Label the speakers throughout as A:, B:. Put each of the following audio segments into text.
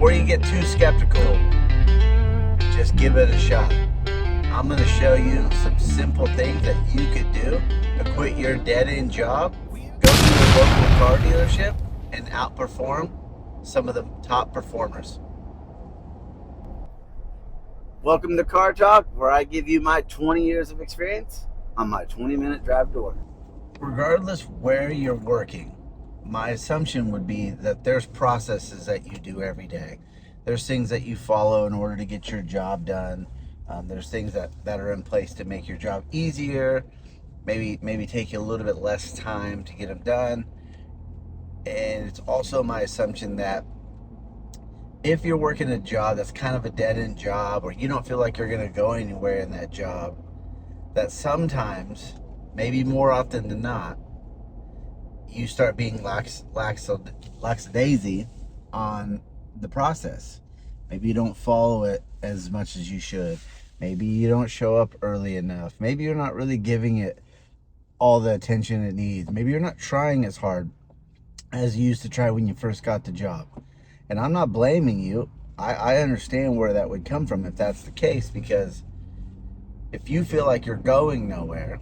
A: Before you get too skeptical, just give it a shot. I'm going to show you some simple things that you could do to quit your dead-end job, go to your local car dealership, and outperform some of the top performers. Welcome to Car Talk, where I give you my 20 years of experience on my 20-minute drive to work. Regardless where you're working, my assumption would be that there's processes that you do every day. There's things that you follow in order to get your job done. There's things that are in place to make your job easier, maybe take you a little bit less time to get them done. And it's also my assumption that if you're working a job that's kind of a dead-end job, or you don't feel like you're going to go anywhere in that job, that sometimes, maybe more often than not, you start being lackadaisy on the process. Maybe you don't follow it as much as you should. Maybe you don't show up early enough. Maybe you're not really giving it all the attention it needs. Maybe you're not trying as hard as you used to try when you first got the job. And I'm not blaming you. I understand where that would come from if that's the case, because if you feel like you're going nowhere,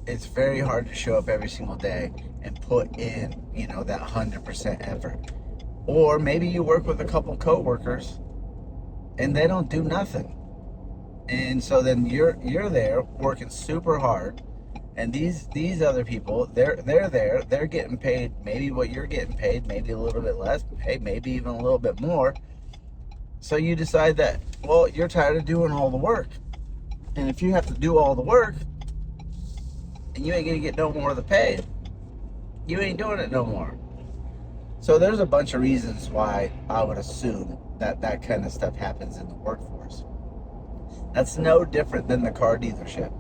A: it's very hard to show up every single day and put in, that 100% effort. Or maybe you work with a couple coworkers and they don't do nothing. And so then you're there working super hard, and these other people, they're there, they're getting paid maybe what you're getting paid, maybe a little bit less, maybe even a little bit more. So you decide that, well, you're tired of doing all the work. And if you have to do all the work and you ain't gonna get no more of the pay, you ain't doing it no more. So there's a bunch of reasons why I would assume that kind of stuff happens in the workforce. That's no different than the car dealership.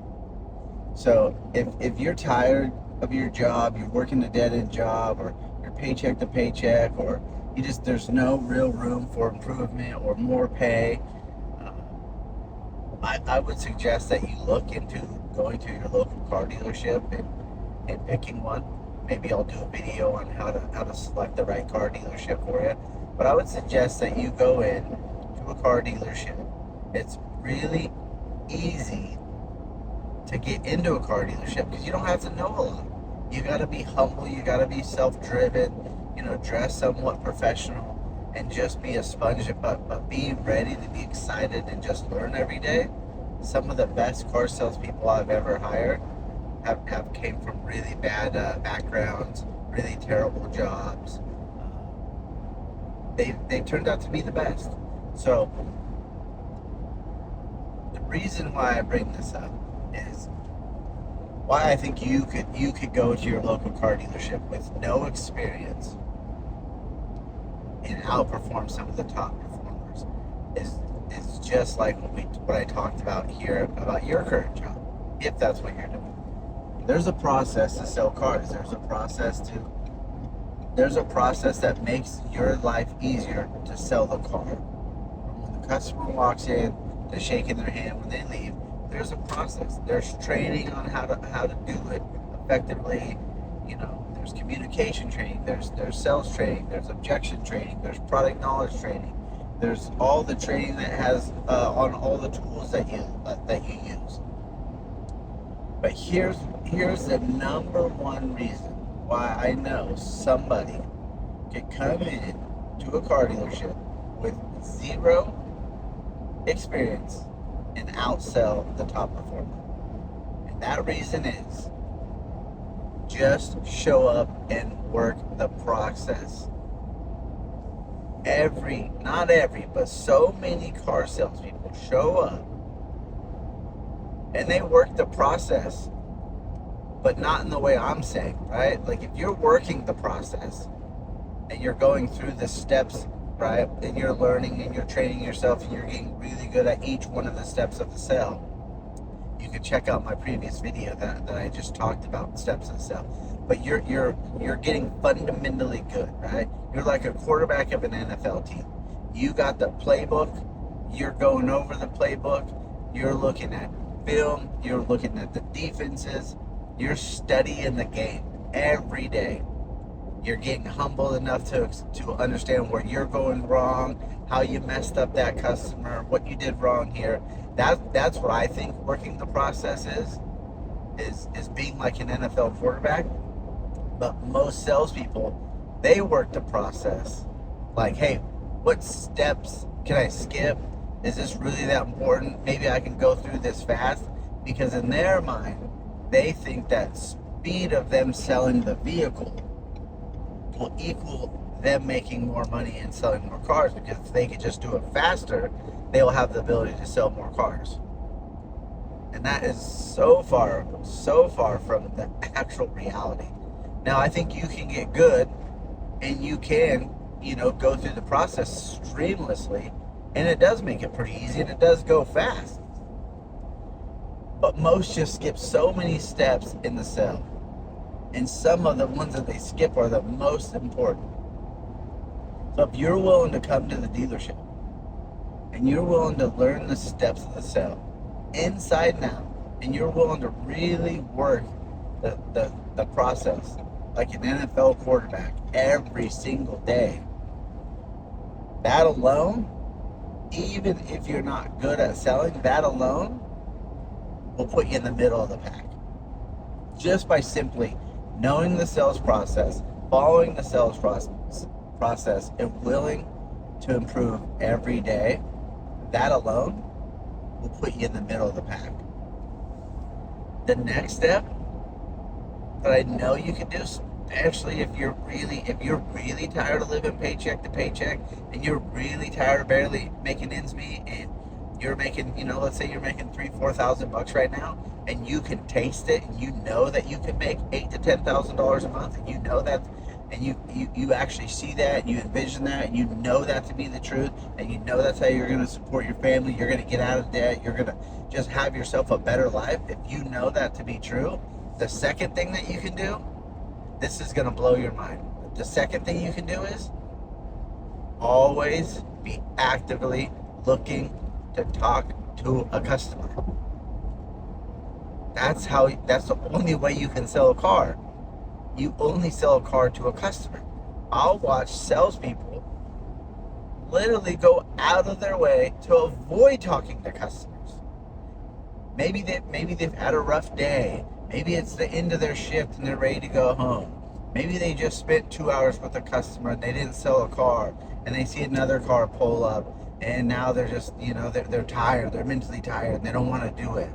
A: So if you're tired of your job, you're working a dead-end job, or you're paycheck to paycheck, or there's no real room for improvement or more pay, I would suggest that you look into going to your local car dealership and picking one. Maybe I'll do a video on how to select the right car dealership for you. But I would suggest that you go in to a car dealership. It's really easy to get into a car dealership because you don't have to know a lot. You got to be humble. You got to be self-driven. Dress somewhat professional and just be a sponge. But be ready to be excited and just learn every day. Some of the best car salespeople I've ever hired have came from really bad backgrounds, really terrible jobs. They turned out to be the best. So the reason why I bring this up is why I think you could go to your local car dealership with no experience and outperform some of the top performers. Is just like what I talked about here about your current job, if that's what you're doing. There's a process to sell cars. There's a process that makes your life easier to sell the car. From when the customer walks in to shaking their hand when they leave, there's a process. There's training on how to do it effectively. There's communication training. There's sales training. There's objection training. There's product knowledge training. There's all the training that has on all the tools that you use. But here's the number one reason why I know somebody could come in to a car dealership with zero experience and outsell the top performer. And that reason is just show up and work the process. Not every, but so many car salespeople show up and they work the process, but not in the way I'm saying, right? Like if you're working the process and you're going through the steps, right? And you're learning and you're training yourself and you're getting really good at each one of the steps of the sale. You can check out my previous video that I just talked about, steps of the sale. But you're getting fundamentally good, right? You're like a quarterback of an NFL team. You got the playbook, you're going over the playbook, you're looking at film, you're looking at the defenses, you're studying the game every day. you're getting humble enough to understand where you're going wrong, how you messed up that customer, what you did wrong here. That's what I think working the process is being like an NFL quarterback. But most salespeople, they work the process like, hey, what steps can I skip? Is this really that important? Maybe I can go through this fast. Because in their mind, they think that speed of them selling the vehicle will equal them making more money and selling more cars. Because if they could just do it faster, they'll have the ability to sell more cars. And that is so far from the actual reality. Now, I think you can get good and you can, go through the process streamlessly, and it does make it pretty easy and it does go fast. But most just skip so many steps in the sale. And some of the ones that they skip are the most important. So if you're willing to come to the dealership and you're willing to learn the steps of the sale inside and out, and you're willing to really work the process like an NFL quarterback every single day, that alone, even if you're not good at selling, that alone will put you in the middle of the pack. Just by simply knowing the sales process, following the sales process, and willing to improve every day, that alone will put you in the middle of the pack. The next step that I know you can do, especially if you're really tired of living paycheck to paycheck, and you're really tired of barely making ends meet, and you're making, let's say you're making $3,000-4,000 right now, and you can taste it, and you know that you can make $8,000 to $10,000 a month, and you know that, and you actually see that, and you envision that, and you know that to be the truth, and you know that's how you're going to support your family, you're going to get out of debt, you're going to just have yourself a better life. If you know that to be true, the second thing that you can do, this is going to blow your mind. The second thing you can do is always be actively looking to talk to a customer. That's the only way you can sell a car. You only sell a car to a customer. I'll watch salespeople literally go out of their way to avoid talking to customers. Maybe they've had a rough day. Maybe it's the end of their shift and they're ready to go home. Maybe they just spent 2 hours with a customer and they didn't sell a car, and they see another car pull up, and now they're just, they're tired, they're mentally tired, and they don't want to do it.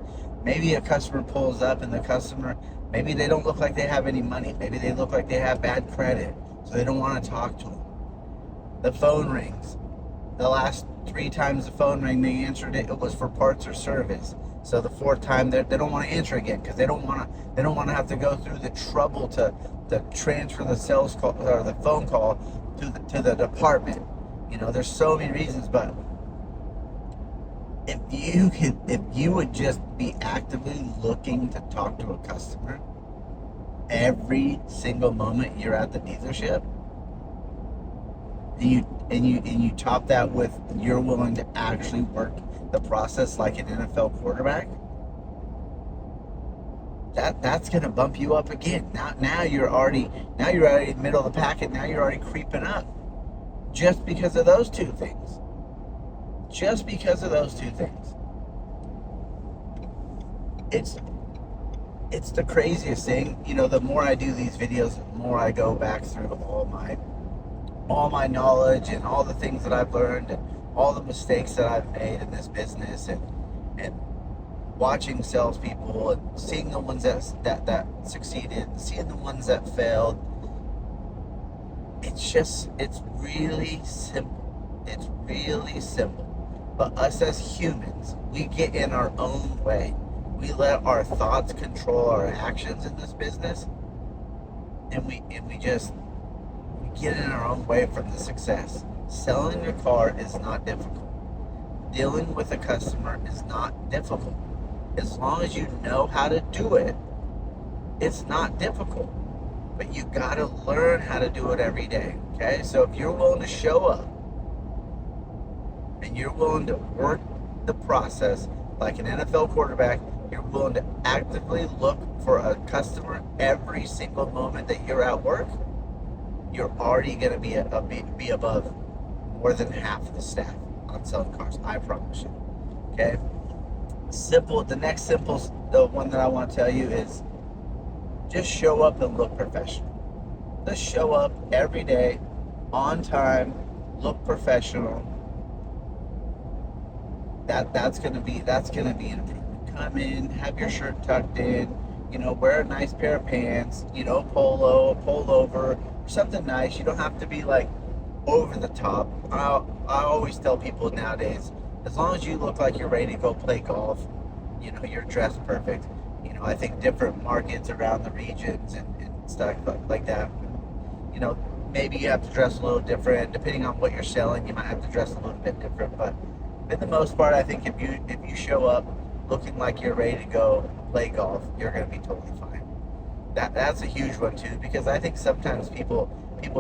A: Maybe a customer pulls up and the customer, maybe they don't look like they have any money. Maybe they look like they have bad credit, so they don't want to talk to them. The phone rings. The last 3 times the phone rang, they answered it, it was for parts or service. So the 4th time, they don't want to answer again because they don't want to have to go through the trouble to transfer the sales call or the phone call to the department. There's so many reasons, but if you would just be actively looking to talk to a customer every single moment you're at the dealership, and you top that with you're willing to actually work the process like an NFL quarterback, that's gonna bump you up again. Now you're already in the middle of the packet. Now you're already creeping up, just because of those two things. Just because of those two things. It's the craziest thing. The more I do these videos, the more I go back through all my knowledge and all the things that I've learned and all the mistakes that I've made in this business, and watching salespeople and seeing the ones that succeeded and seeing the ones that failed. It's really simple. It's really simple. But us as humans, we get in our own way. We let our thoughts control our actions in this business, and we get in our own way from the success. Selling a car is not difficult. Dealing with a customer is not difficult. As long as you know how to do it, it's not difficult. But you gotta learn how to do it every day. Okay? So if you're willing to show up and you're willing to work the process like an NFL quarterback, you're willing to actively look for a customer every single moment that you're at work, you're already going to be above more than half of the staff on selling cars. I promise you. Okay. Simple. The next simple, the one that I want to tell you is just show up and look professional. Just show up every day, on time, look professional. That's gonna be an improvement. Come in, have your shirt tucked in, wear a nice pair of pants, a pullover, or something nice. You don't have to be like over the top. I always tell people nowadays, as long as you look like you're ready to go play golf, you're dressed perfect. I think different markets around the regions and stuff like that, maybe you have to dress a little different. Depending on what you're selling, you might have to dress a little bit different. But for the most part, I think if you show up looking like you're ready to go play golf, you're going to be totally fine. That's a huge one too, because I think sometimes people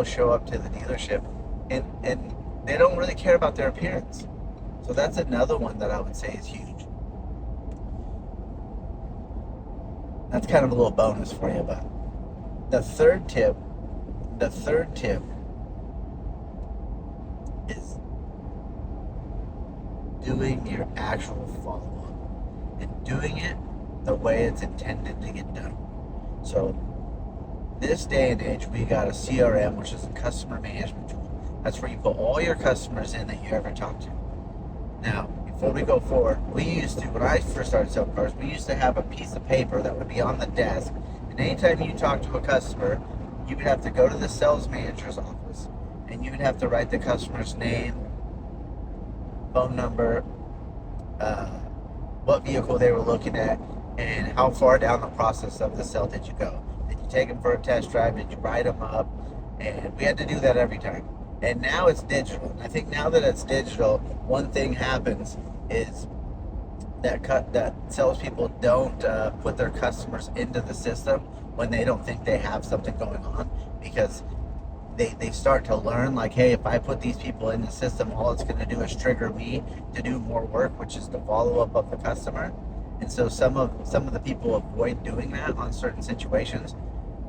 A: show up to the dealership and they don't really care about their appearance. So that's another one that I would say is huge. That's kind of a little bonus for you. But the third tip is doing your actual follow-up and doing it the way it's intended to get done. So this day and age, we got a CRM, which is a customer management tool. That's where you put all your customers in that you ever talk to. Now, before we go forward, when I first started selling cars, we used to have a piece of paper that would be on the desk, and anytime you talk to a customer, you would have to go to the sales manager's office, and you would have to write the customer's name, phone number, what vehicle they were looking at, and how far down the process of the sale did you go. Did you take them for a test drive? Did you write them up? And we had to do that every time. And now it's digital. And I think now that it's digital, one thing happens is that salespeople don't put their customers into the system when they don't think they have something going on, because they start to learn, like, hey, if I put these people in the system, all it's going to do is trigger me to do more work, which is the follow-up of the customer. And so some of the people avoid doing that on certain situations,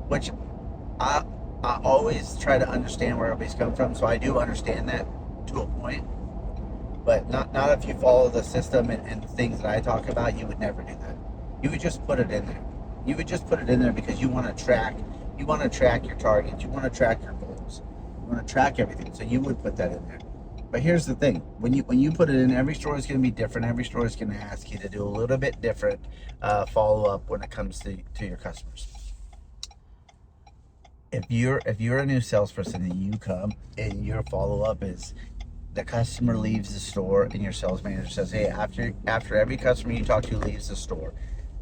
A: which I always try to understand where everybody's coming from. So I do understand that to a point, but not if you follow the system and things that I talk about. You would never do that. You would just put it in there. You would just put it in there because you want to track your targets. You want to track your goals. You want to track everything. So you would put that in there. But here's the thing: when you put it in, every store is going to be different. Every store is going to ask you to do a little bit different follow up when it comes to your customers. If you're a new salesperson and you come and your follow up is the customer leaves the store and your sales manager says, hey, after every customer you talk to leaves the store,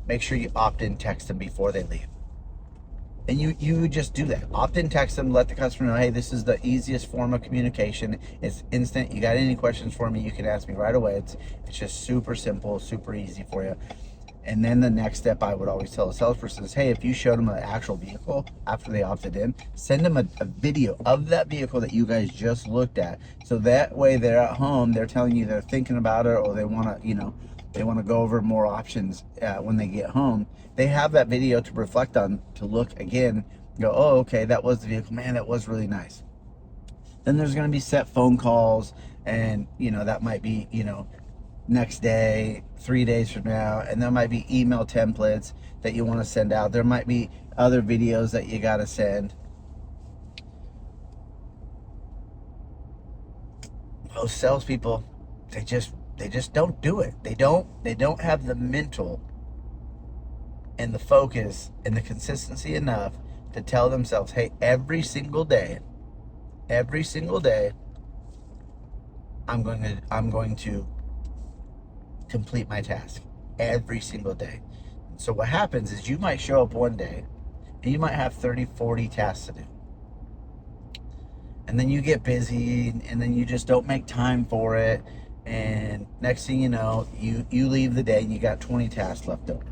A: make sure you opt in text them before they leave. And you just do that. Opt in text them, let the customer know, hey, this is the easiest form of communication. It's instant. You got any questions for me, you can ask me right away. It's just super simple, super easy for you. And then the next step I would always tell a salesperson is, hey, if you showed them an actual vehicle after they opted in, send them a video of that vehicle that you guys just looked at. So that way they're at home, they're telling you they're thinking about it, or they want to go over more options when they get home. They have that video to reflect on, to look again, go, oh, okay, that was the vehicle. Man, that was really nice. Then there's going to be set phone calls, and that might be next day, 3 days from now, and there might be email templates that you want to send out. There might be other videos that you got to send. Most salespeople, they just don't do it. They don't have the mental and the focus and the consistency enough to tell themselves, hey, every single day, I'm going to complete my task every single day. So what happens is you might show up one day and you might have 30, 40 tasks to do. And then you get busy and then you just don't make time for it. And next thing you know, you leave the day and you got 20 tasks left over.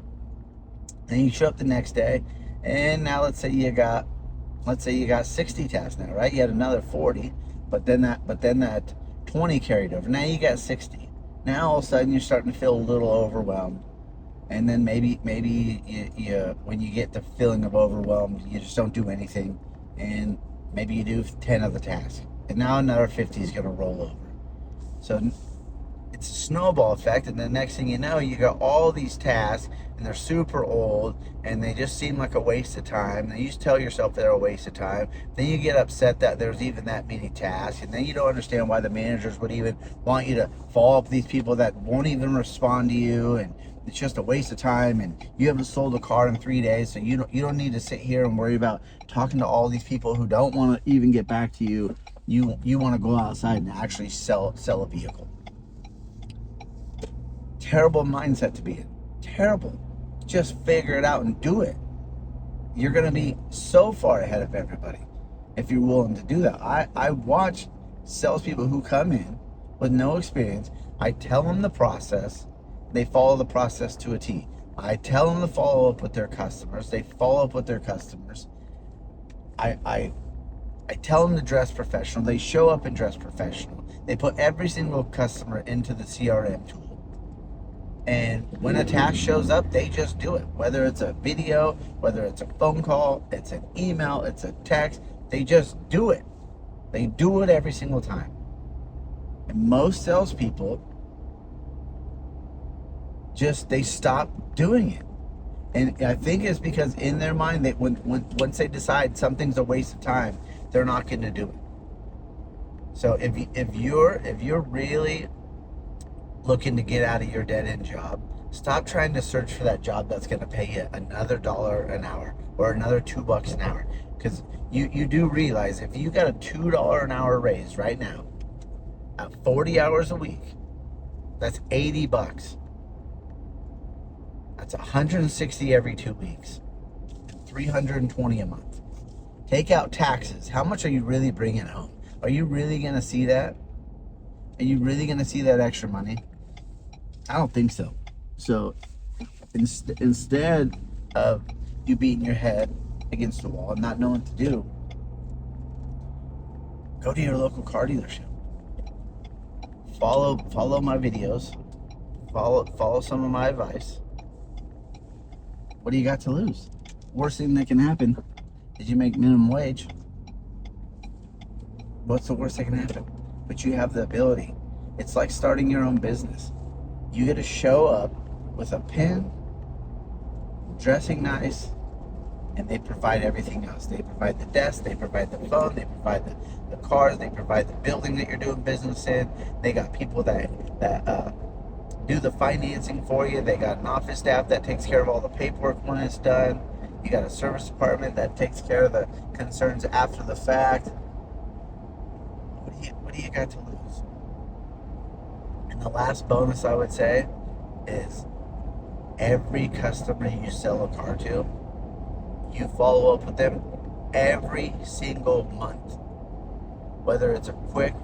A: Then you show up the next day and now let's say you got 60 tasks now, right? You had another 40, but then that 20 carried over. Now you got 60. Now all of a sudden you're starting to feel a little overwhelmed, and then maybe you when you get the feeling of overwhelmed, you just don't do anything, and Maybe you do 10 of the task, and now another 50 is going to roll over. So it's a snowball effect, and the next thing you know, you got all these tasks, and they're super old, and they just seem like a waste of time. And you just tell yourself they're a waste of time. Then you get upset that there's even that many tasks, and then you don't understand why the managers would even want you to follow up with these people that won't even respond to you, and it's just a waste of time. And you haven't sold a car in 3 days, so you don't need to sit here and worry about talking to all these people who don't want to even get back to you. You want to go outside and actually sell a vehicle. Terrible mindset to be in. Terrible. Just figure it out and do it. You're going to be so far ahead of everybody if you're willing to do that. I watch salespeople who come in with no experience. I tell them the process. They follow the process to a T. I tell them to follow up with their customers. They follow up with their customers. I tell them to dress professional. They show up and dress professional. They put every single customer into the CRM tool. And when a task shows up, they just do it. Whether it's a video, whether it's a phone call, it's an email, it's a text, they just do it. They do it every single time. And most salespeople they stop doing it. And I think it's because in their mind, that once they decide something's a waste of time, they're not going to do it. So if you're really looking to get out of your dead-end job, stop trying to search for that job that's going to pay you another $1 an hour or another $2 an hour. Because you do realize if you got a $2 an hour raise right now at 40 hours a week, that's $80. That's 160 every 2 weeks, 320 a month. Take out taxes. How much are you really bringing home? Are you really going to see that? Are you really going to see that extra money? I don't think so. So instead of you beating your head against the wall and not knowing what to do, go to your local car dealership. Follow my videos. Follow some of my advice. What do you got to lose? Worst thing that can happen is you make minimum wage. What's the worst that can happen? But you have the ability. It's like starting your own business. You get to show up with a pen, dressing nice, and they provide everything else. They provide the desk, they provide the phone, they provide the cars, they provide the building that you're doing business in. They got people that do the financing for you. They got an office staff that takes care of all the paperwork when it's done. You got a service department that takes care of the concerns after the fact. What do you got to lose? And the last bonus I would say is every customer you sell a car to, you follow up with them every single month. Whether it's a quick,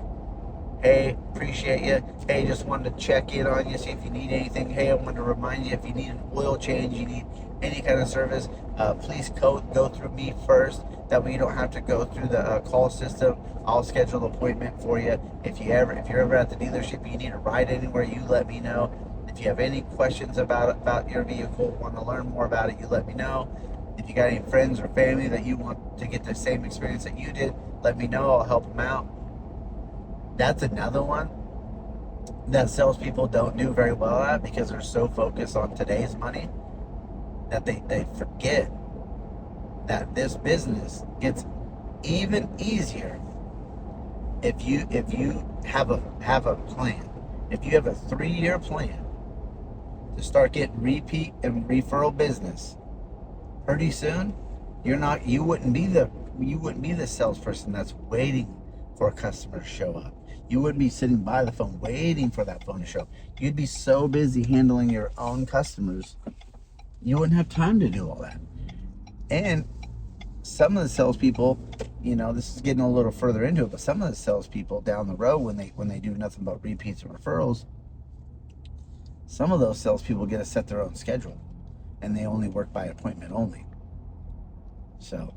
A: hey, appreciate you. Hey, just wanted to check in on you, see if you need anything. Hey, I wanted to remind you if you need an oil change, you need any kind of service, please go through me first. That way you don't have to go through the call system. I'll schedule an appointment for you. If you're ever at the dealership, you need a ride anywhere, you let me know. If you have any questions about your vehicle, want to learn more about it, you let me know. If you got any friends or family that you want to get the same experience that you did, let me know. I'll help them out. That's another one that salespeople don't do very well at because they're so focused on today's money that they forget that this business gets even easier if you have a plan. If you have a 3-year plan to start getting repeat and referral business, pretty soon you wouldn't be the salesperson that's waiting for a customer to show up. You wouldn't be sitting by the phone waiting for that phone to show up. You'd be so busy handling your own customers, you wouldn't have time to do all that. And some of the salespeople, this is getting a little further into it, but some of the salespeople down the road, when they do nothing but repeats and referrals, some of those salespeople get to set their own schedule, and they only work by appointment only. So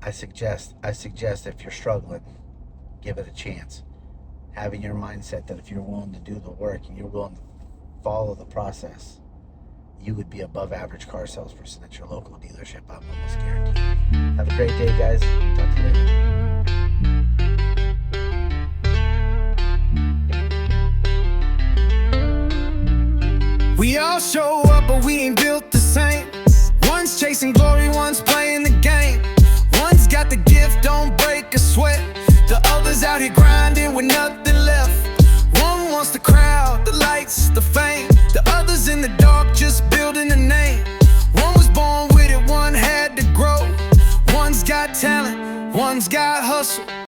A: I suggest if you're struggling, give it a chance. Having your mindset that if you're willing to do the work and you're willing to follow the process, you would be above average car salesperson at your local dealership. I'm almost guaranteed. Have a great day, guys. Talk to you later.
B: We all show up, but we ain't built the same. One's chasing glory, one's playing the game. One's got the gift, don't break a sweat. The other's out here grinding with nothing left. One wants the crowd, the lights, the fame. The other's in the dark, just building a name. One was born with it, one had to grow. One's got talent, one's got hustle.